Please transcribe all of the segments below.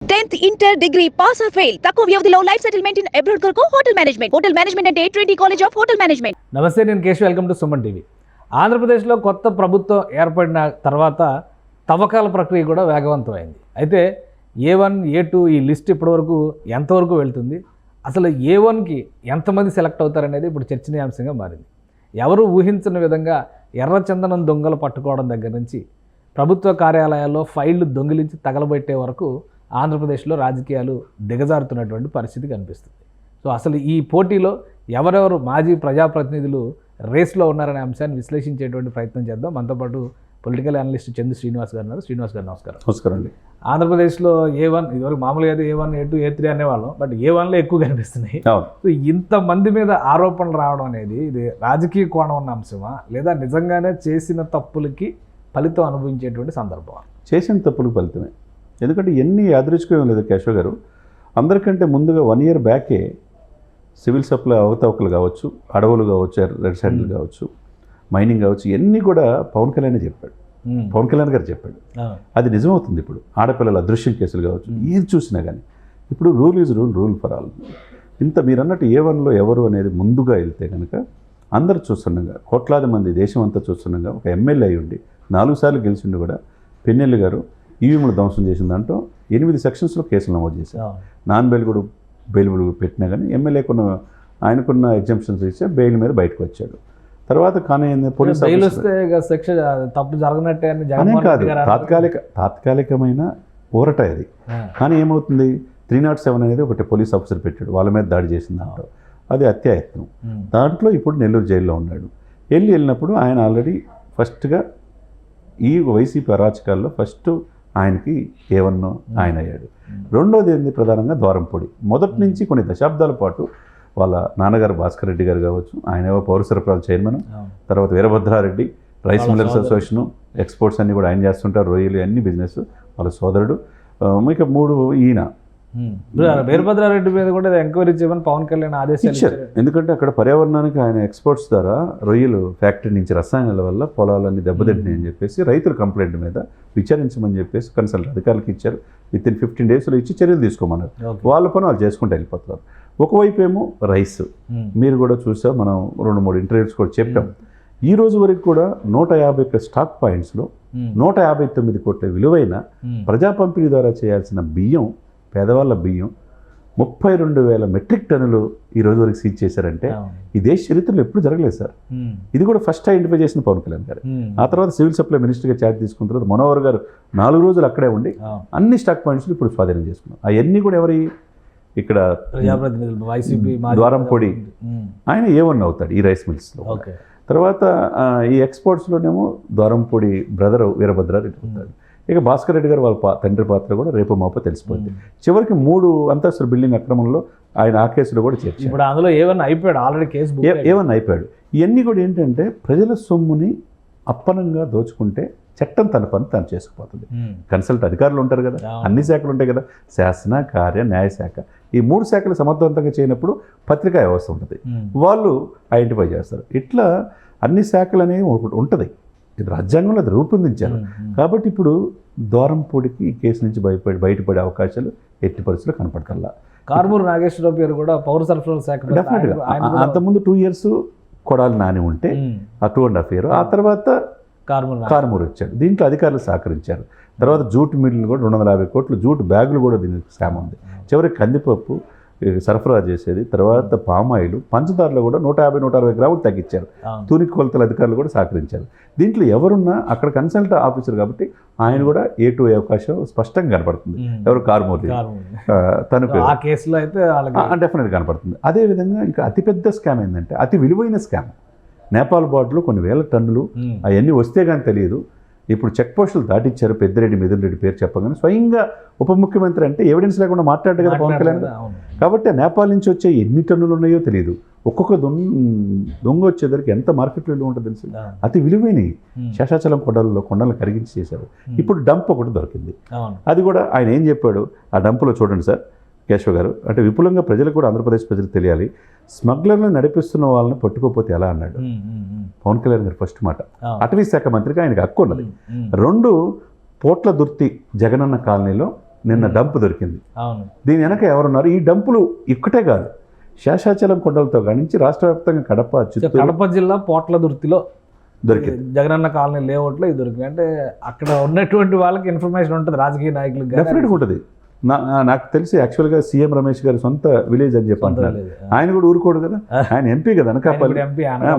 10th inter degree pass or fail తక్కువ వ్యవధిలో life settlement in abroad కొరకు hotel management అంటే Trinity college of hotel management. నమస్తే, నేను Keshav. Welcome to Suman TV. ఆంధ్రప్రదేశ్లో కొత్త ప్రభుత్వం ఏర్పడిన తర్వాత తవ్వకాల ప్రక్రియ కూడా వేగవంతమైంది. అయితే A1, A2 ఈ లిస్ట్ ఇప్పటివరకు ఎంతవరకు వెళ్తుంది, అసలు A1కి ఎంతమంది సెలెక్ట్ అవుతారనేది ఇప్పుడు చర్చనీయాంశంగా మారింది. ఎవరు ఊహించిన విధంగా ఎర్రచందనం దొంగలు పట్టుకోవడం దగ్గర నుంచి ప్రభుత్వ కార్యాలయాల్లో ఫైళ్లు దొంగిలించి తగలబెట్టే వరకు ఆంధ్రప్రదేశ్లో రాజకీయాలు దిగజారుతున్నటువంటి పరిస్థితి కనిపిస్తుంది. సో అసలు ఈ పోటీలో ఎవరెవరు మాజీ ప్రజాప్రతినిధులు రేస్లో ఉన్నారనే అంశాన్ని విశ్లేషించేటువంటి ప్రయత్నం చేద్దాం. మనతో పాటు పొలిటికల్ అనలిస్ట్ చందు శ్రీనివాస్ గారు ఉన్నారు. శ్రీనివాస్ గారు నమస్కారం. నమస్కారం అండి. ఆంధ్రప్రదేశ్లో A1 ఇదివరకు మామూలుగా అయితే A1, A2, A3 అనేవాళ్ళం, బట్ A1లో ఎక్కువ కనిపిస్తున్నాయి. సో ఇంతమంది మీద ఆరోపణలు రావడం అనేది ఇది రాజకీయ కోణం ఉన్న అంశమా, లేదా నిజంగానే చేసిన తప్పులకి ఫలితం అనుభవించేటువంటి సందర్భం? చేసిన తప్పులకు ఫలితమే. ఎందుకంటే ఎన్ని యాదృచ్ఛికం లేదు కేశవ్ గారు. అందరికంటే ముందుగా 1 year బ్యాకే సివిల్ సప్లై అవతవకలు కావచ్చు, అడవులు కావచ్చు, రెడ్ సైడ్లు కావచ్చు, మైనింగ్ కావచ్చు, ఇవన్నీ కూడా పవన్ కళ్యాణ్ చెప్పాడు. పవన్ కళ్యాణ్ గారు చెప్పాడు. అది నిజమవుతుంది. ఇప్పుడు ఆడపిల్లల అదృశ్యం కేసులు కావచ్చు, ఏది చూసినా కానీ ఇప్పుడు rule is rule for all. ఇంత మీరు అన్నట్టు A1లో ఎవరు అనేది ముందుగా వెళ్తే కనుక అందరు చూస్తుండగా, కోట్లాది మంది దేశం అంతా చూస్తుండగా, ఒక ఎమ్మెల్యే అయి ఉండి 4 సార్లు గెలిచిండు కూడా పిన్నెల్లి గారు ఈవీఎంలు ధ్వంసం చేసిన దాంట్లో 8 సెక్షన్స్లో కేసులు నమోదు చేశారు. నాన్ బెయిలబుల్ బెయిలబుల్ పెట్టినా కానీ ఎమ్మెల్యేకున్న ఆయనకున్న ఎగ్జంప్షన్స్ ఇచ్చే బెయిల్ మీద బయటకు వచ్చాడు. తర్వాత కానీ పోలీస్ తప్పు జరగనట్టే కాదు, తాత్కాలికమైన ఊరట అది. కానీ ఏమవుతుంది, 307 అనేది ఒకటి పోలీస్ ఆఫీసర్ పెట్టాడు, వాళ్ళ మీద దాడి చేసిన దాంట్లో అది అత్యాయత్నం. దాంట్లో ఇప్పుడు నెల్లూరు జైల్లో ఉన్నాడు. వెళ్ళినప్పుడు ఆయన ఆల్రెడీ ఫస్ట్గా ఈ వైసీపీ అరాచకాల్లో ఫస్ట్ ఆయనకి A1 ఆయన అయ్యాడు. రెండోది ఏంది, ప్రధానంగా ద్వారంపూడి. మొదటి నుంచి కొన్ని దశాబ్దాల పాటు వాళ్ళ నాన్నగారు భాస్కర్ రెడ్డి గారు కావచ్చు, ఆయన పౌర సరఫరాల చైర్మన్, తర్వాత Veerabhadrareddy rice millers association, exports అన్నీ కూడా ఆయన చేస్తుంటారు, రొయ్యలు అన్ని బిజినెస్. వాళ్ళ సోదరుడు. ఇక 3 ఈయన వీరభద్రారెడ్డి మీద కూడా ఎంక్వైరీ చేయమని పవన్ కళ్యాణ్ ఆదేశాలు ఇచ్చారు. ఎందుకంటే అక్కడ పర్యావరణానికి ఆయన ఎక్స్పోర్ట్స్ ద్వారా రొయ్యలు ఫ్యాక్టరీ నుంచి రసాయనాల వల్ల పొలాలన్నీ దెబ్బతింటాయని చెప్పేసి రైతుల కంప్లైంట్ మీద విచారించమని చెప్పేసి కన్సల్ట్ అధికారులకు ఇచ్చారు. విత్ ఇన్ 15 daysలో ఇచ్చి చర్యలు తీసుకోమన్నారు. వాళ్ళ పని వాళ్ళు చేసుకుంటూ వెళ్ళిపోతారు. ఒకవైపు ఏమో రైస్, మీరు కూడా చూసాం, మనం 2-3 ఇంటర్వ్యూస్ కూడా చెప్పాం. ఈ రోజు వరకు కూడా 151 స్టాక్ పాయింట్స్లో 159 కోట్ల విలువైన ప్రజా పంపిణీ ద్వారా చేయాల్సిన బియ్యం, పేదవాళ్ళ బియ్యం 32,000 మెట్రిక్ టన్నులు ఈ రోజు వరకు సీజ్ చేశారంటే ఈ దేశ చరిత్రలో ఎప్పుడు జరగలేదు సార్. ఇది కూడా ఫస్ట్ ఐడెంటిఫై చేసిన పవన్ కళ్యాణ్ గారు. ఆ తర్వాత సివిల్ సప్లై మినిస్టర్గా ఛార్జ్ తీసుకున్న తర్వాత మనోహర్ గారు 4 రోజులు అక్కడే ఉండి అన్ని స్టాక్ పాయింట్స్లు ఇప్పుడు స్వాధీనం చేసుకున్నాం. అవన్నీ కూడా ఎవరి ఇక్కడ ద్వారంపొడి ఆయన A1 అవుతాడు ఈ రైస్ మిల్స్లో. తర్వాత ఈ ఎక్స్పోర్ట్స్లోనేమో ద్వారంపొడి బ్రదర్ వీరభద్రారెడ్డి అవుతాడు. ఇక భాస్కర్ రెడ్డి గారు వాళ్ళ తండ్రి పాత్ర కూడా రేపు మాపో తెలిసిపోయింది. చివరికి 3 అంతస్తుల బిల్డింగ్ అక్రమంలో ఆయన ఆ కేసులో కూడా చేర్చారు. ఇప్పుడు అందులో A1 అయిపోయాడు, ఆల్రెడీ కేసు A1 అయిపోయాడు. ఇవన్నీ కూడా ఏంటంటే ప్రజల సొమ్ముని అప్పనంగా దోచుకుంటే చట్టం తన పని తను చేసుకుపోతుంది. కన్సల్ట్ అధికారులు ఉంటారు కదా, అన్ని శాఖలు ఉంటాయి కదా, శాసన, కార్య, న్యాయశాఖ. ఈ 3 శాఖలు సమర్థవంతంగా చేయనప్పుడు పత్రికా వ్యవస్థ ఉంటుంది, వాళ్ళు ఐడెంటిఫై చేస్తారు. ఇట్లా అన్ని శాఖలు అనేవి ఉంటుంది. ఇది రాజ్యాంగంలో అది రూపొందించారు. కాబట్టి ఇప్పుడు ద్వారంపూడికి ఈ కేసు నుంచి బయటపడే అవకాశాలు ఎట్టి పరిస్థితుల్లో కనపడకల్లా. కారుమూరి నాగేశ్వరరావు పేరు కూడా పౌర సరఫరాల శాఖ డెఫినెట్గా. అంతకుముందు 2 years కొడాలి నాని ఉంటే ఆ 2.5 years, ఆ తర్వాత కారుమూరి వచ్చాడు. దీంట్లో అధికారులు సహకరించారు. తర్వాత జూట్ మిల్లులు కూడా 250 కోట్లు జూట్ బ్యాగులు కూడా దీనికి స్కామ్ ఉంది. చివరికి కందిపప్పు సరఫరా చేసేది, తర్వాత పామాయిల్, పంచదారలో కూడా 150-160 గ్రాములు తగ్గించారు. తూనిక కొలతల అధికారులు కూడా సహకరించారు. దీంట్లో ఎవరున్నా అక్కడ కన్సల్ట్ ఆఫీసర్ కాబట్టి ఆయన కూడా A2 అవకాశం స్పష్టంగా కనపడుతుంది. ఎవరు, కారుమూరి. తనకు ఆ కేసులో అయితే డెఫినెట్గా కనపడుతుంది. అదేవిధంగా ఇంకా అతిపెద్ద స్కామ్ ఏంటంటే అతి విలువైన స్కామ్, నేపాల్ బార్డర్లో కొన్ని వేల టన్నులు అవన్నీ వస్తే కానీ తెలియదు. ఇప్పుడు చెక్ పోస్టులు దాటిచ్చారు. పెద్దిరెడ్డి, మిథున్ రెడ్డి పేరు చెప్పగానే స్వయంగా ఉప ముఖ్యమంత్రి అంటే ఎవిడెన్స్ లేకుండా మాట్లాడారు కదా పవన్ కళ్యాణ్. కాబట్టి నేపాల్ నుంచి వచ్చే ఎన్ని టన్నులు ఉన్నాయో తెలియదు. ఒక్కొక్క దొంగ వచ్చేసరికి ఎంత మార్కెట్ వాల్యూ ఉంటుందో తెలుసు. అతి విలువైనవి శేషాచలం కొండలను కరిగించి చేశారు. ఇప్పుడు డంప్ ఒకటి దొరికింది. అది కూడా ఆయన ఏం చెప్పాడు ఆ డంపులో చూడండి సార్ కేశవ్ గారు. అంటే విపులంగా ప్రజలకు కూడా, ఆంధ్రప్రదేశ్ ప్రజలకు తెలియాలి, స్మగ్లర్లను నడిపిస్తున్న వాళ్ళని పట్టుకోపోతే ఎలా అన్నాడు పవన్ కళ్యాణ్ గారు. ఫస్ట్ మాట, అటవీ శాఖ మంత్రిగా ఆయనకు హక్కు ఉన్నది. 2, పోట్ల దుర్తి జగనన్న కాలనీలో నిన్న డంప్ దొరికింది. అవును. దీని వెనక ఎవరున్నారు? ఈ డంపులు ఇక్కటే కాదు, శేషాచలం కొండలతో కానించి రాష్ట్ర వ్యాప్తంగా కడప, చిత్తూరు, కడప జిల్లా పోట్లదుర్తిలో దొరికింది. జగనన్న కాలనీ లేఅవుట్లో ఇది దొరికింది. అంటే అక్కడ ఉన్నటువంటి వాళ్ళకి ఇన్ఫర్మేషన్ ఉంటుంది, రాజకీయ నాయకులకు డెఫినెట్గా ఉంటుంది. నాకు తెలిసి యాక్చువల్గా సీఎం రమేష్ గారి సొంత విలేజ్ అని చెప్పి అంటున్నారు. ఆయన కూడా ఊరుకోడు కదా, ఆయన ఎంపీ కదా అనకాపల్లి.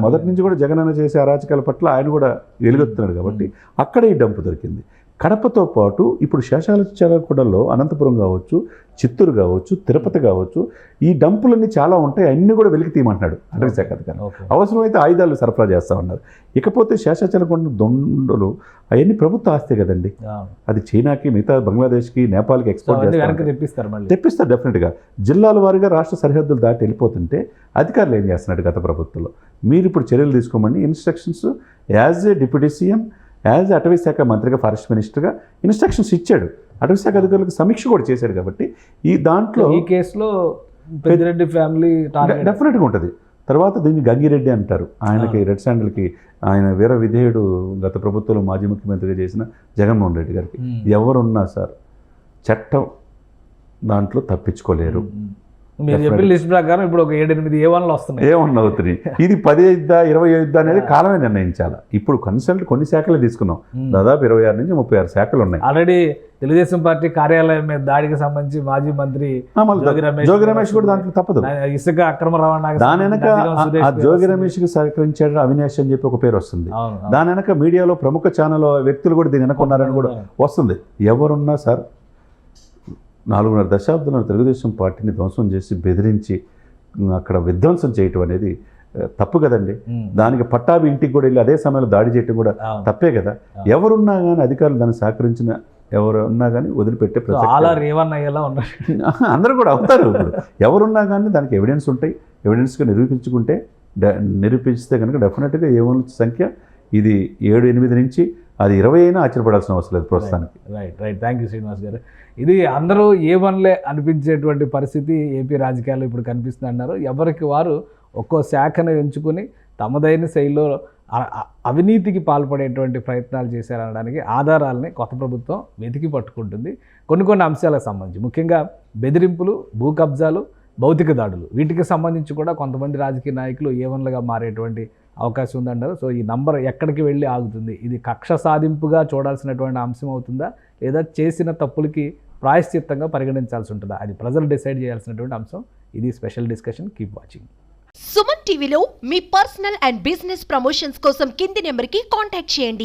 మొదటి నుంచి కూడా జగనన్న చేసే అరాచకాల పట్ల ఆయన కూడా వెలుగొస్తున్నాడు కాబట్టి అక్కడ ఈ డంపు దొరికింది. కడపతో పాటు ఇప్పుడు శేషాచలం కొండల్లో అనంతపురం కావచ్చు, చిత్తూరు కావచ్చు, తిరుపతి కావచ్చు, ఈ డంపులన్నీ చాలా ఉంటాయి, అన్నీ కూడా వెలికి తీయమంటున్నాడు అటవీ శాఖ అధికారులు. అవసరమైతే ఆయుధాలు సరఫరా చేస్తా ఉన్నారు. ఇకపోతే శేషాచలం కొండ దొండలు అవన్నీ ప్రభుత్వ ఆస్తే కదండి, అది చైనాకి, మిగతా బంగ్లాదేశ్కి, నేపాల్కి ఎక్స్పోర్ట్ చేస్తారు, తెప్పిస్తారు డెఫినెట్గా. జిల్లాల వారీగా రాష్ట్ర సరిహద్దులు దాటి వెళ్ళిపోతుంటే అధికారులు ఏం చేస్తున్నారు గత ప్రభుత్వంలో? మీరు ఇప్పుడు చర్యలు తీసుకోమని instructions as a deputy CM, as అటవీ శాఖ మంత్రిగా, ఫారెస్ట్ మినిస్టర్గా ఇన్స్ట్రక్షన్స్ ఇచ్చాడు. అటవీ శాఖ అధికారులకు సమీక్ష కూడా చేశాడు. కాబట్టి ఈ దాంట్లో ఈ కేసులో పెద్దిరెడ్డి ఫ్యామిలీ డెఫినెట్గా ఉంటుంది. తర్వాత దీన్ని గంగిరెడ్డి అంటారు. ఆయనకి రెడ్ శాండిల్కి ఆయన వీర విధేయుడు, గత ప్రభుత్వంలో మాజీ ముఖ్యమంత్రిగా చేసిన జగన్మోహన్ రెడ్డి గారికి. ఎవరున్నా సార్ చట్టం దాంట్లో తప్పించుకోలేరు. మీరు చెప్పిన లిస్ట్ ప్రకారం ఇప్పుడు ఒక 7-8 A1లు వస్తున్నాయి. A1 అవుతున్నాయి. ఇది 10 అయిద్దా 20 అయిద్దా అనేది కాలమే నిర్ణయించాలి. ఇప్పుడు కన్సల్ట్ కొన్ని శాఖలు తీసుకున్నాం, దాదాపు 26 నుంచి 36 శాఖలు ఉన్నాయి. ఆల్రెడీ తెలుగుదేశం పార్టీ కార్యాలయం మీద దాడికి సంబంధించి మాజీ మంత్రి జోగి రమేష్ కూడా దాంట్లో తప్పదు. ఇసుక అక్రమ రవాణా, దాని వెనక జోగి రమేష్కి సహకరించాడు అవినాష్ అని చెప్పి ఒక పేరు వస్తుంది. దాని వెనక మీడియాలో ప్రముఖ ఛానల్ వ్యక్తులు కూడా దీని వెనక ఉన్నారని కూడా వస్తుంది. ఎవరున్నా సార్ 4.5 దశాబ్దాల తెలుగుదేశం పార్టీని ధ్వంసం చేసి బెదిరించి అక్కడ విధ్వంసం చేయటం అనేది తప్పు కదండి. దానికి పట్టాభి ఇంటికి కూడా వెళ్ళి అదే సమయంలో దాడి చేయటం కూడా తప్పే కదా. ఎవరున్నా కానీ అధికారులు దాన్ని సహకరించిన ఎవరున్నా కానీ వదిలిపెట్టే అందరూ కూడా అవుతారు. ఇప్పుడు ఎవరున్నా కానీ దానికి ఎవిడెన్స్ ఉంటాయి, ఎవిడెన్స్గా నిరూపిస్తే కనుక డెఫినెట్గా A1 సంఖ్య ఇది 7-8 నుంచి అది 20 అయినా ఆశ్చర్యపడాల్సిన అవసరం లేదు ప్రస్తుతానికి. రైట్. థ్యాంక్ యూ శ్రీనివాస్ గారు. ఇది అందరూ A1లే అనిపించేటువంటి పరిస్థితి ఏపీ రాజకీయాల్లో ఇప్పుడు కనిపిస్తుంది అన్నారు. ఎవరికి వారు ఒక్కో శాఖను ఎంచుకుని తమదైన శైలిలో అవినీతికి పాల్పడేటువంటి ప్రయత్నాలు చేశారనడానికి ఆధారాలని కొత్త ప్రభుత్వం వెతికి పట్టుకుంటుంది. కొన్ని అంశాలకు సంబంధించి, ముఖ్యంగా బెదిరింపులు, భూ కబ్జాలు, భౌతిక దాడులు, వీటికి సంబంధించి కూడా కొంతమంది రాజకీయ నాయకులు A1లుగా మారేటువంటి అవకాశం ఉందన్నారు. సో ఈ నంబర్ ఎక్కడికి వెళ్ళి ఆగుతుంది? ఇది కక్ష సాధింపుగా చూడాల్సినటువంటి అంశం అవుతుందా, లేదా చేసిన తప్పులకి ప్రాయశ్చిత్తంగా పరిగణించాల్సి ఉంటుందా? అది ప్రజలు డిసైడ్ చేయాల్సినటువంటి అంశం. ఇది special discussion. Keep watching. Suman టీవీలో మీ పర్సనల్ అండ్ బిజినెస్ ప్రమోషన్స్ కోసం కింది నెంబర్కి కాంటాక్ట్ చేయండి.